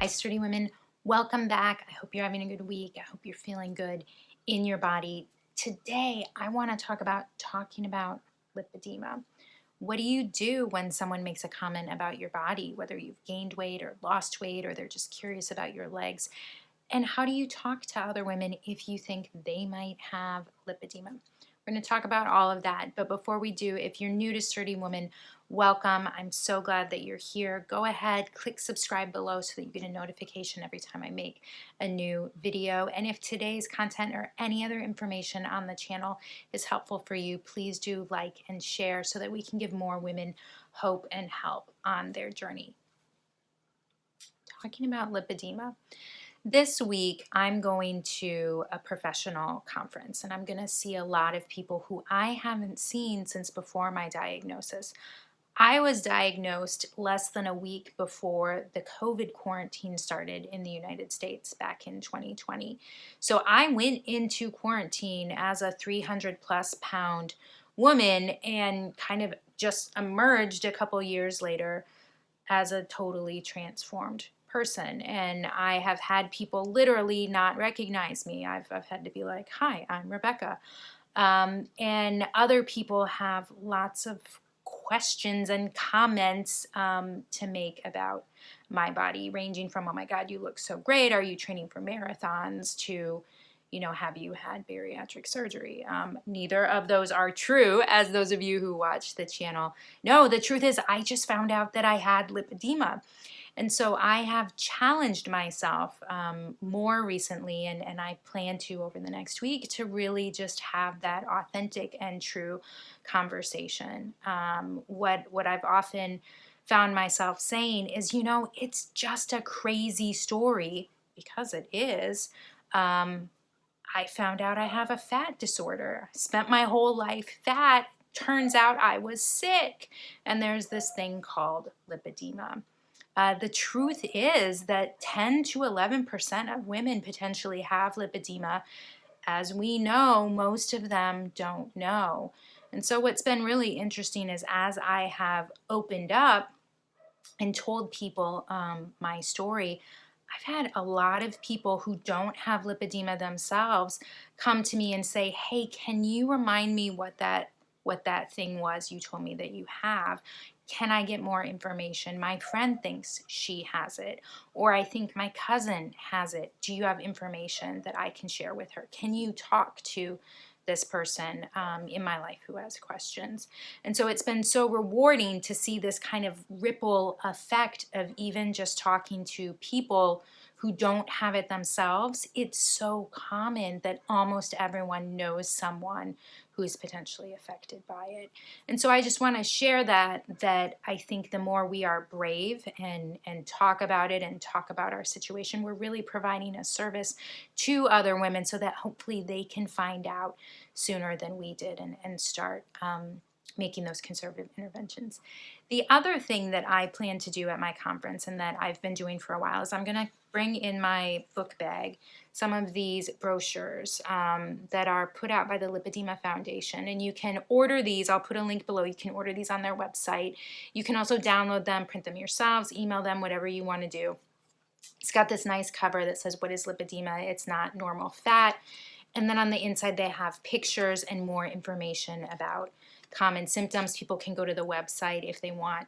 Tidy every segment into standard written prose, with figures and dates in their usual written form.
Hi, sturdy women. Welcome back. I hope you're having a good week. I hope you're feeling good in your body. Today, I want to talking about lipedema. What do you do when someone makes a comment about your body, whether you've gained weight or lost weight, or they're just curious about your legs? And how do you talk to other women if you think they might have lipedema? We're going to talk about all of that. But before we do, if you're new to Sturdy Woman, welcome. I'm so glad that you're here. Go ahead, click subscribe below so that you get a notification every time I make a new video. And if today's content or any other information on the channel is helpful for you, please do like and share so that we can give more women hope and help on their journey. Talking about lipedema. This week, I'm going to a professional conference and I'm going to see a lot of people who I haven't seen since before my diagnosis. I was diagnosed less than a week before the COVID quarantine started in the United States back in 2020. So I went into quarantine as a 300 plus pound woman and kind of just emerged a couple years later as a totally transformed person. And I have had people literally not recognize me. I've had to be like, hi, I'm Rebekah. And other people have lots of questions and comments to make about my body, ranging from, oh my God, you look so great. Are you training for marathons? To, have you had bariatric surgery? Neither of those are true, as those of you who watch the channel know. The truth is, I just found out that I had lipedema. And so I have challenged myself more recently, and I plan to over the next week to really just have that authentic and true conversation. What I've often found myself saying is, it's just a crazy story, because it is. I found out I have a fat disorder. I spent my whole life fat. Turns out I was sick. And there's this thing called lipedema. The truth is that 10 to 11% of women potentially have lipedema. As we know, most of them don't know. And so what's been really interesting is, as I have opened up and told people my story, I've had a lot of people who don't have lipedema themselves come to me and say, hey, can you remind me what that thing was you told me that you have? Can I get more information? My friend thinks she has it, or I think my cousin has it. Do you have information that I can share with her? Can you talk to this person in my life who has questions? And so it's been so rewarding to see this kind of ripple effect of even just talking to people who don't have it themselves. It's so common that almost everyone knows someone who is potentially affected by it. And so I just want to share that I think the more we are brave and talk about it and talk about our situation, we're really providing a service to other women so that hopefully they can find out sooner than we did and start making those conservative interventions. The other thing that I plan to do at my conference, and that I've been doing for a while, is I'm going to bring in my book bag some of these brochures that are put out by the Lipedema Foundation. And you can order these. I'll put a link below. You can order these on their website. You can also download them, print them yourselves, email them, whatever you want to do. It's got this nice cover that says, what is lipedema? It's not normal fat. And then on the inside, they have pictures and more information about common symptoms. People can go to the website if they want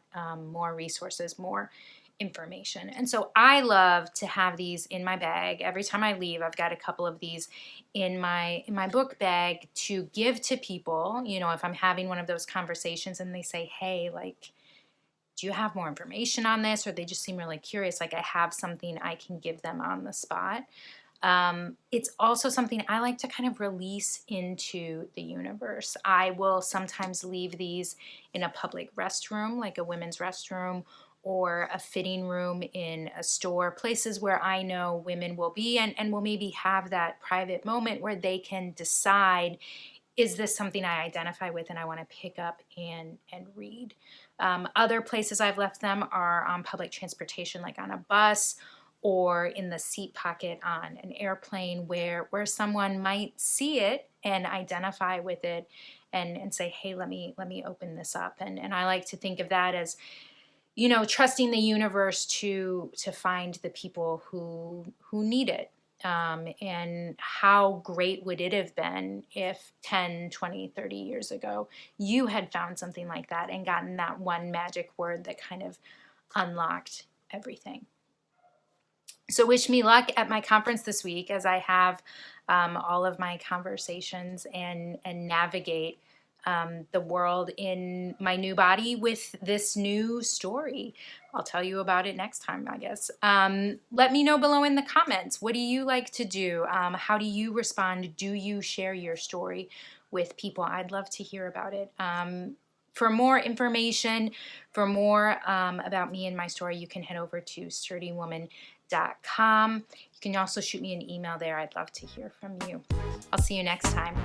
more resources, more information. And so I love to have these in my bag. Every time I leave, I've got a couple of these in my book bag to give to people. If I'm having one of those conversations and they say, hey, like, do you have more information on this? Or they just seem really curious, like I have something I can give them on the spot. It's also something I like to kind of release into the universe. I will sometimes leave these in a public restroom, like a women's restroom, or a fitting room in a store, places where I know women will be and will maybe have that private moment where they can decide, is this something I identify with and I want to pick up and read? Other places I've left them are on public transportation, like on a bus or in the seat pocket on an airplane, where someone might see it and identify with it and say, hey, let me open this up. And I like to think of that as trusting the universe to find the people who need it. And how great would it have been if 10, 20, 30 years ago you had found something like that and gotten that one magic word that kind of unlocked everything. So wish me luck at my conference this week as I have all of my conversations and navigate the world in my new body with this new story. I'll tell you about it next time, I guess. Let me know below in the comments. What do you like to do? How do you respond? Do you share your story with people? I'd love to hear about it. For more information, for more about me and my story, you can head over to sturdywoman.com. You can also shoot me an email there. I'd love to hear from you. I'll see you next time.